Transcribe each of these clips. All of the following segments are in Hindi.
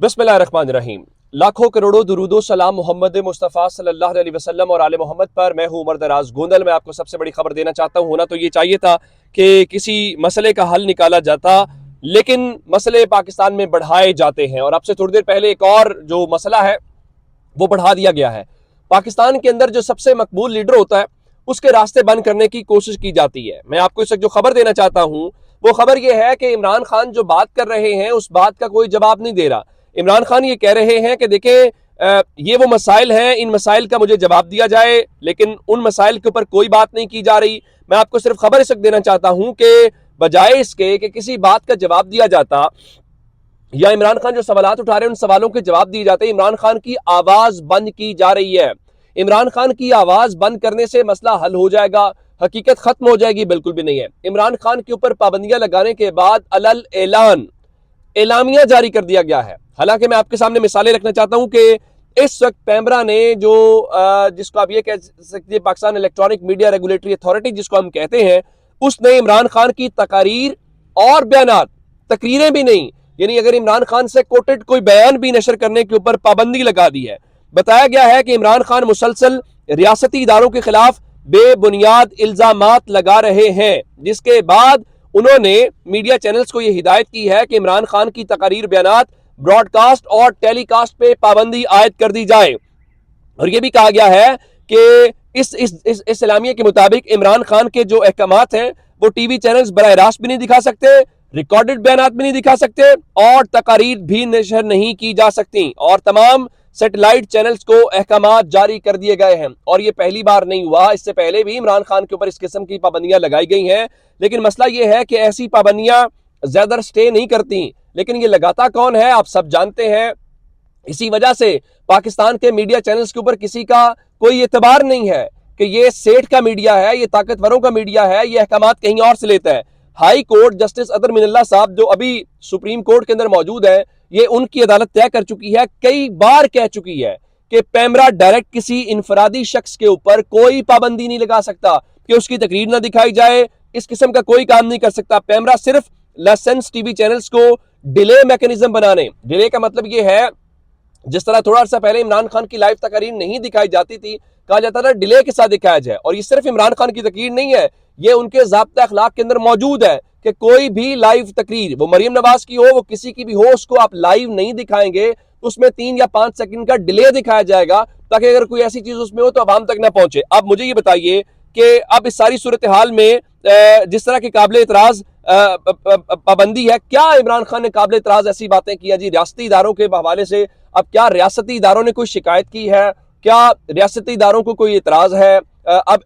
बिस्मिल्लाहिर्रहमानिर्रहीम। लाखों करोड़ों दुरूदो सलाम मोहम्मद मुस्तफ़ा सल्लल्लाहु अलैहि वसल्लम और आले मोहम्मद पर। मैं हूं उमर दराज गोंदल। मैं आपको सबसे बड़ी खबर देना चाहता हूं। होना तो ये चाहिए था कि किसी मसले का हल निकाला जाता, लेकिन मसले पाकिस्तान में बढ़ाए जाते हैं। और अब से थोड़ी देर पहले एक और जो मसला है वो बढ़ा दिया गया है। पाकिस्तान के अंदर जो सबसे मकबूल लीडर होता है उसके रास्ते बंद करने की कोशिश की जाती है। मैं आपको इस वक्त जो खबर देना चाहता हूं वो खबर यह है कि इमरान खान जो बात कर रहे हैं उस बात का कोई जवाब नहीं दे रहा। इमरान खान ये कह रहे हैं कि देखें, ये वो मसाइल हैं, इन मसाइल का मुझे जवाब दिया जाए, लेकिन उन मसाइल के ऊपर कोई बात नहीं की जा रही। मैं आपको सिर्फ खबर इस वक्त देना चाहता हूं कि बजाय इसके कि किसी बात का जवाब दिया जाता या इमरान खान जो सवालात उठा रहे हैं उन सवालों के जवाब दिए जाते हैं, इमरान खान की आवाज बंद की जा रही है। इमरान खान की आवाज बंद करने से मसला हल हो जाएगा, हकीकत खत्म हो जाएगी? बिल्कुल भी नहीं है। इमरान खान के ऊपर पाबंदियां लगाने के बाद अलल ऐलान एलामिया जारी कर दिया गया है। हालांकि मैं आपके सामने मिसालें रखना चाहता हूं कि इस वक्त पैमरा ने जो जिसको आप ये कह सकते हैं Pakistan electronic media regulatory authority जिसको हम कहते हैं, उसने इमरान खान की तकारीर और बयानात, तकरीरें भी नहीं, यानी अगर इमरान खान से कोटेड कोई बयान भी नशर करने के ऊपर पाबंदी लगा दी है। बताया गया है कि इमरान खान मुसलसल रियासती इदारों के खिलाफ बेबुनियाद इल्जामात लगा रहे हैं, जिसके बाद उन्होंने मीडिया चैनल्स को यह हिदायत की है कि इमरान खान की तकारीर, बयानात, ब्रॉडकास्ट और टेलीकास्ट पे पाबंदी आयद कर दी जाए। और यह भी कहा गया है कि इस इस्लामिया के मुताबिक इमरान खान के जो अहकामात हैं वो टीवी चैनल्स बराह रास्त भी नहीं दिखा सकते, रिकॉर्डेड बयानात भी नहीं दिखा सकते और तकारीर भी नशर नहीं की जा सकती। और तमाम सैटेलाइट चैनल्स को अहकामात जारी कर दिए गए हैं। और ये पहली बार नहीं हुआ, इससे पहले भी इमरान खान के ऊपर इस किस्म की पाबंदियां लगाई गई हैं। लेकिन मसला ये है कि ऐसी पाबंदियां ज्यादा स्टे नहीं करती, लेकिन ये लगाता कौन है आप सब जानते हैं। इसी वजह से पाकिस्तान के मीडिया चैनल्स के ऊपर किसी का कोई एतबार नहीं है कि ये सेठ का मीडिया है, ये ताकतवरों का मीडिया है, ये अहकामात कहीं और से लेता है। हाई कोर्ट जस्टिस अतर मिनल्ला साहब जो अभी सुप्रीम कोर्ट के अंदर मौजूद है, ये उनकी अदालत तय कर चुकी है, कई बार कह चुकी है कि पैमरा डायरेक्ट किसी इंफरादी शख्स के ऊपर कोई पाबंदी नहीं लगा सकता कि उसकी तकरीर ना दिखाई जाए, इस किस्म का कोई काम नहीं कर सकता। पैमरा सिर्फ लाइसेंस टीवी चैनल्स को डिले मैकेनिज्म बनाने, डिले का मतलब ये है जिस तरह थोड़ा अर्सा पहले इमरान खान की लाइव तकरीर नहीं दिखाई जाती थी, कहा जाता था डिले के साथ दिखाया जाए। और ये सिर्फ इमरान खान की तकरीर नहीं है, ये उनके ज़ाब्ता अखलाक के अंदर मौजूद है कि कोई भी लाइव तकरीर, वो मरियम नवाज की हो, वो किसी की भी हो, उसको आप लाइव नहीं दिखाएंगे, उसमें 3 या 5 सेकंड का डिले दिखाया जाएगा ताकि अगर कोई ऐसी चीज उसमें हो तो आवाम तक ना पहुंचे। अब मुझे ये बताइए कि अब इस सारी सूरत हाल में जिस तरह की काबिल इतराज पाबंदी है, क्या इमरान खान ने काबिल इतराज ऐसी बातें की है जी रियासती इदारों के हवाले से? अब क्या रियासती इदारों ने कोई शिकायत की है? क्या रियासती इदारों को कोई इतराज है अब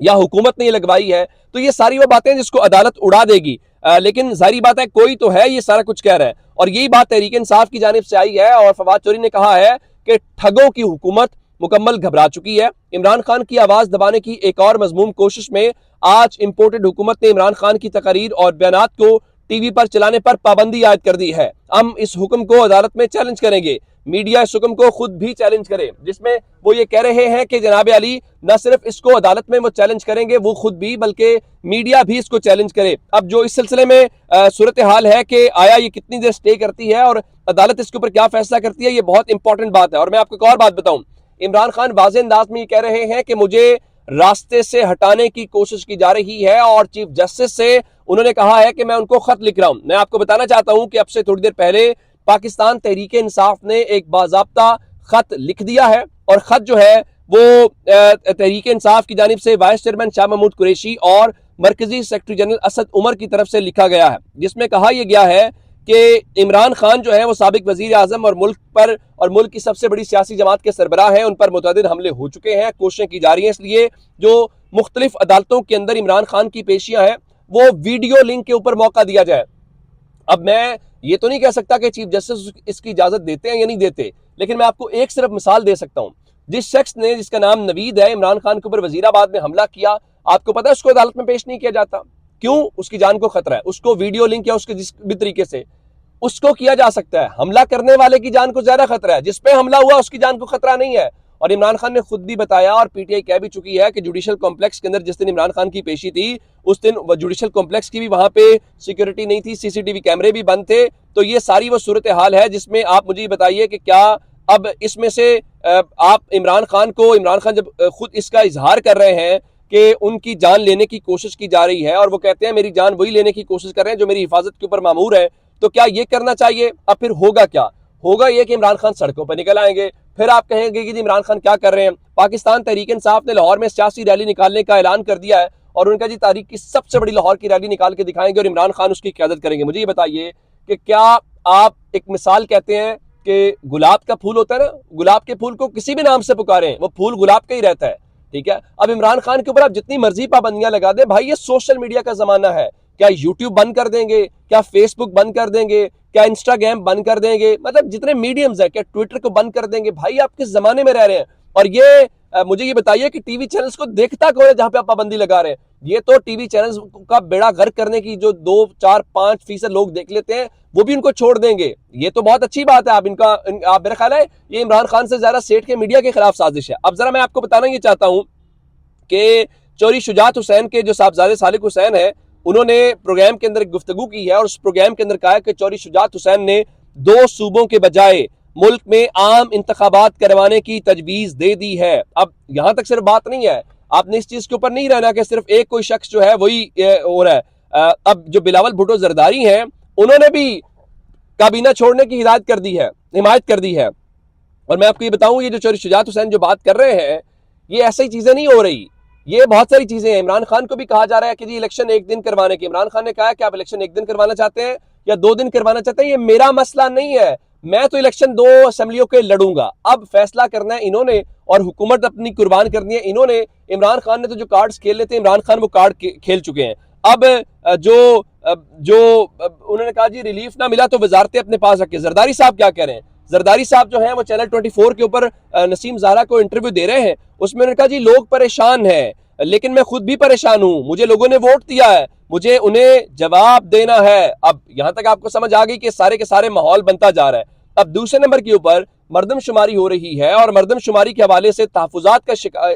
या हुकूमत ने लगवाई है? तो ये सारी वो बातें जिसको अदालत उड़ा देगी। लेकिन जाहिर बात है कोई तो है ये सारा कुछ कह रहा है, और यही बात तहरीक इंसाफ की जानिब से आई है। और फवाद चौधरी ने कहा है कि ठगों की हुकूमत मुकम्मल घबरा चुकी है। इमरान खान की आवाज दबाने की एक और मजमूम कोशिश में आज इंपोर्टेड हुकूमत ने इमरान खान की तकरीर और बयानात को टीवी पर चलाने पर पाबंदी आयद कर दी है। हम इस हुक्म को अदालत में चैलेंज करेंगे, मीडिया इस हुक्म को खुद भी चैलेंज करे, जिसमें वो ये कह रहे हैं कि जनाब अली न सिर्फ इसको अदालत में वो चैलेंज करेंगे वो खुद भी, बल्कि मीडिया भी इसको चैलेंज करे। अब जो इस सिलसिले में सूरत हाल है कि आया ये कितनी देर स्टे करती है और अदालत इसके ऊपर क्या फैसला करती है, ये बहुत इंपॉर्टेंट बात है। और मैं आपको एक और बात बताऊं, इमरान खान वाज़े अंदाज में ये कह रहे हैं कि मुझे रास्ते से हटाने की कोशिश की जा रही है और चीफ जस्टिस से उन्होंने कहा है कि मैं उनको खत लिख रहा हूं। मैं आपको बताना चाहता हूं कि अब से थोड़ी देर पहले पाकिस्तान तहरीक इंसाफ ने एक बाज़ाब्ता खत लिख दिया है, और खत जो है वो तहरीक इंसाफ की जानिब से वाइस चेयरमैन शाह महमूद कुरैशी और मरकजी सेक्रेटरी जनरल असद उमर की तरफ से लिखा गया है, जिसमें कहा यह गया है कि इमरान खान जो है वो साबिक वजीर आजम और मुल्क की सबसे बड़ी सियासी जमात के सरबराह हैं, उन पर मुतअद्दिद हमले हो चुके हैं, कोशिशें की जा रही हैं, इसलिए जो मुख्तलिफ अदालतों के अंदर इमरान खान की पेशियां हैं वो वीडियो लिंक के ऊपर मौका दिया जाए। अब मैं ये तो नहीं कह सकता कि चीफ जस्टिस इसकी इजाजत देते हैं या नहीं देते, लेकिन मैं आपको एक सिर्फ मिसाल दे सकता हूं। जिस शख्स ने, जिसका नाम नवीद है, इमरान खान के ऊपर वजीराबाद में हमला किया, आपको पता है उसको अदालत में पेश नहीं किया जाता। क्यों? उसकी जान को खतरा है। उसको वीडियो लिंक या उसके जिस भी तरीके से उसको किया जा सकता है। हमला करने वाले की जान को ज्यादा खतरा है, जिसपे हमला हुआ उसकी जान को खतरा नहीं है। और इमरान खान ने खुद भी बताया और पीटीआई कह भी चुकी है कि जुडिशल कॉम्प्लेक्स के अंदर जिस दिन इमरान खान की पेशी थी उस दिन जुडिशल कॉम्प्लेक्स की भी वहां पे सिक्योरिटी नहीं थी, सीसीटीवी कैमरे भी बंद थे। तो ये सारी वो सूरत हाल है जिसमें आप मुझे बताइए कि क्या अब इसमें से आप इमरान खान जब खुद इसका इजहार कर रहे हैं कि उनकी जान लेने की कोशिश की जा रही है और वो कहते हैं मेरी जान वही लेने की कोशिश कर रहे हैं जो मेरी हिफाजत के ऊपर मामूर है, तो क्या ये करना चाहिए? अब फिर होगा क्या? होगा ये कि इमरान खान सड़कों पर निकल आएंगे। फिर आप कहेंगे कि इमरान खान क्या कर रहे हैं। पाकिस्तान तहरीक इंसाफ ने लाहौर में सियासी रैली निकालने का ऐलान कर दिया है और उनका जी तारीख की सबसे बड़ी लाहौर की रैली निकाल के दिखाएंगे और इमरान खान उसकी क़यादत करेंगे। मुझे ये बताइए कि क्या आप एक मिसाल कहते हैं कि गुलाब का फूल होता है ना, गुलाब के फूल को किसी भी नाम से पुकारें वो फूल गुलाब का ही रहता है, ठीक है। अब इमरान खान के ऊपर आप जितनी मर्जी पाबंदियां लगा दें, भाई ये सोशल मीडिया का जमाना है। क्या यूट्यूब बंद कर देंगे? क्या फेसबुक बंद कर देंगे? क्या इंस्टाग्राम बंद कर देंगे? मतलब जितने मीडियम्स है, क्या ट्विटर को बंद कर देंगे? भाई आप किस जमाने में रह रहे हैं? और ये मुझे ये बताइए कि टीवी चैनल्स को देखता कौन है जहां पे आप पाबंदी लगा रहे हैं? ये तो टीवी चैनल्स का बेड़ा गर्क करने की जो 2, 4, 5% लोग देख लेते हैं वो भी उनको छोड़ देंगे। ये तो बहुत अच्छी बात है। आप मेरा ख्याल है ये इमरान खान से ज्यादा सेठ के मीडिया के खिलाफ साजिश है। अब जरा मैं आपको बताना ये चाहता हूं कि चौधरी शुजात हुसैन के जो साहबजादे सालिक हुसैन है, उन्होंने प्रोग्राम के अंदर गुफ्तगू की है और उस प्रोग्राम के अंदर कहा है कि चौधरी शुजात हुसैन ने 2 सूबों के बजाय मुल्क में आम इंतखाबात करवाने की तजवीज दे दी है। अब यहां तक सिर्फ बात नहीं है, आपने इस चीज के ऊपर नहीं रहना कि सिर्फ एक कोई शख्स जो है वही हो रहा है। अब जो बिलावल भुट्टो जरदारी हैं उन्होंने भी काबीना छोड़ने की हिमायत कर दी है। और मैं आपको ये बताऊं, ये जो चौधरी शुजात हुसैन जो बात कर रहे हैं, ये ऐसी चीजें नहीं हो रही, ये बहुत सारी चीजें हैं। इमरान खान को भी कहा जा रहा है कि जी इलेक्शन एक दिन करवाने की। इमरान खान ने कहा है कि आप इलेक्शन एक दिन करवाना चाहते हैं या 2 दिन करवाना चाहते हैं, ये मेरा मसला नहीं है, मैं तो इलेक्शन 2 असेंबलियों के लड़ूंगा। अब फैसला करना है इन्होंने और हुकूमत अपनी कुर्बान करनी है इन्होंने। इमरान खान ने तो जो कार्ड्स खेल लेते हैं, इमरान खान वो कार्ड खेल चुके हैं। अब जो उन्होंने कहा जी रिलीफ ना मिला तो वजारतें अपने पास रखे। जरदारी साहब क्या कह रहे हैं? जरदारी साहब जो है वो चैनल 24 के ऊपर नसीम ज़ाहरा को इंटरव्यू दे रहे हैं, उसमें उन्होंने कहा जी लोग परेशान हैं लेकिन मैं खुद भी परेशान हूं, मुझे लोगों ने वोट दिया है, मुझे उन्हें जवाब देना है। अब यहां तक आपको समझ आ गई कि सारे के सारे माहौल बनता जा रहा है। अब दूसरे नंबर के ऊपर मरदमशुमारी हो रही है और मरदमशुमारी के हवाले से तहफुजात का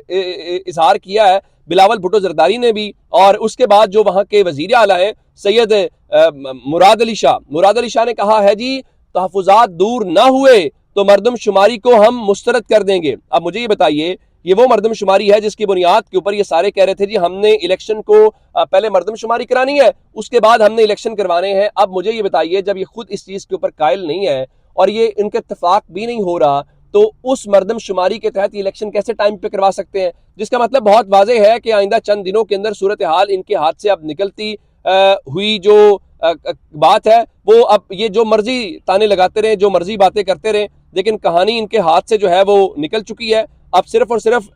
इजहार किया है बिलावल भुट्टो जरदारी ने भी। और उसके बाद जो वहां के वजीर आला है सैयद मुराद अली शाह ने कहा है जी तहफुजात दूर ना हुए तो मरदमशुमारी को हम मुस्तरद कर देंगे। अब मुझे ये बताइए, ये वो मरदमशुमारी है जिसकी बुनियाद के ऊपर ये सारे कह रहे थे जी हमने इलेक्शन को पहले मरदमशुमारी करानी है उसके बाद हमने इलेक्शन करवाने हैं। अब मुझे ये बताइए, जब ये खुद इस चीज के ऊपर कायल नहीं है और ये इनके इत्तेफाक भी नहीं हो रहा, तो उस मरदमशुमारी के तहत इलेक्शन कैसे टाइम पे करवा सकते हैं? जिसका मतलब बहुत वाज़ेह है कि आइंदा चंद दिनों के अंदर सूरत हाल इनके हाथ से अब निकलती हुई जो बात है वो अब ये जो मर्जी ताने लगाते रहे, जो मर्जी बातें करते रहे, लेकिन कहानी इनके हाथ से जो है वो निकल चुकी है। अब सिर्फ और सिर्फ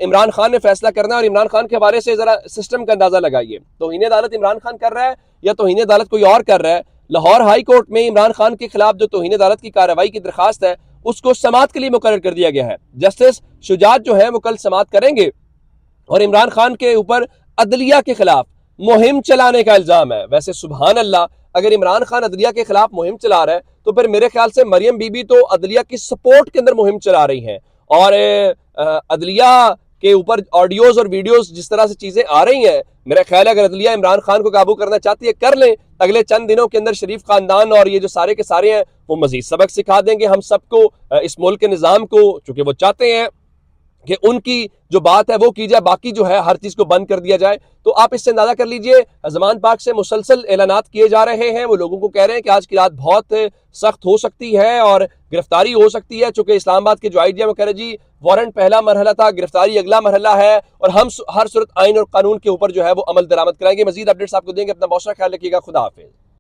इमरान खान ने फैसला करना है और इमरान खान के हवाले से जरा सिस्टम का अंदाजा लगाइए। तौहीन अदालत इमरान खान कर रहा है या तौहीन अदालत कोई और कर रहा है? लाहौर हाई कोर्ट में इमरान खान के खिलाफ जो तौहीन अदालत की कार्रवाई की दरखास्त है उसको समाअत के लिए मुकर्रर कर दिया गया है। जस्टिस शुजात जो है वो कल समाअत करेंगे और इमरान खान के ऊपर अदलिया के खिलाफ मुहिम चलाने का इल्जाम है। वैसे सुभान अल्लाह, अगर इमरान खान अदलिया के खिलाफ मुहिम चला रहा है तो फिर मेरे ख्याल से मरियम बीबी तो अदलिया की सपोर्ट के अंदर मुहिम चला रही हैं। और अदलिया के ऊपर ऑडियोज और वीडियोस जिस तरह से चीजें आ रही हैं, मेरा ख्याल है अगर अदलिया इमरान खान को काबू करना चाहती है कर लें। अगले चंद दिनों के अंदर शरीफ खानदान और ये जो सारे के सारे हैं वो मजीद सबक सिखा देंगे हम सबको, इस मुल्क के निज़ाम को, चूंकि वो चाहते हैं कि उनकी जो बात है वो की जाए, बाकी जो है हर चीज को बंद कर दिया जाए। तो आप इससे अंदाजा कर लीजिए, ज़मान पाक से मुसलसल ऐलानात किए जा रहे हैं। वो लोगों को कह रहे हैं कि आज की रात बहुत सख्त हो सकती है और गिरफ्तारी हो सकती है। चूंकि इस्लामाबाद के जो आईजी वो कह रहे जी वारंट पहला मरहला था, गिरफ्तारी अगला मरहला है और हम हर सूरत आइन और कानून के ऊपर जो है वो अमल दरामद कराएंगे। मजीद अपडेट्स आपको देंगे। अपना बहुत सारा ख्याल रखिएगा। खुदा हाफिज।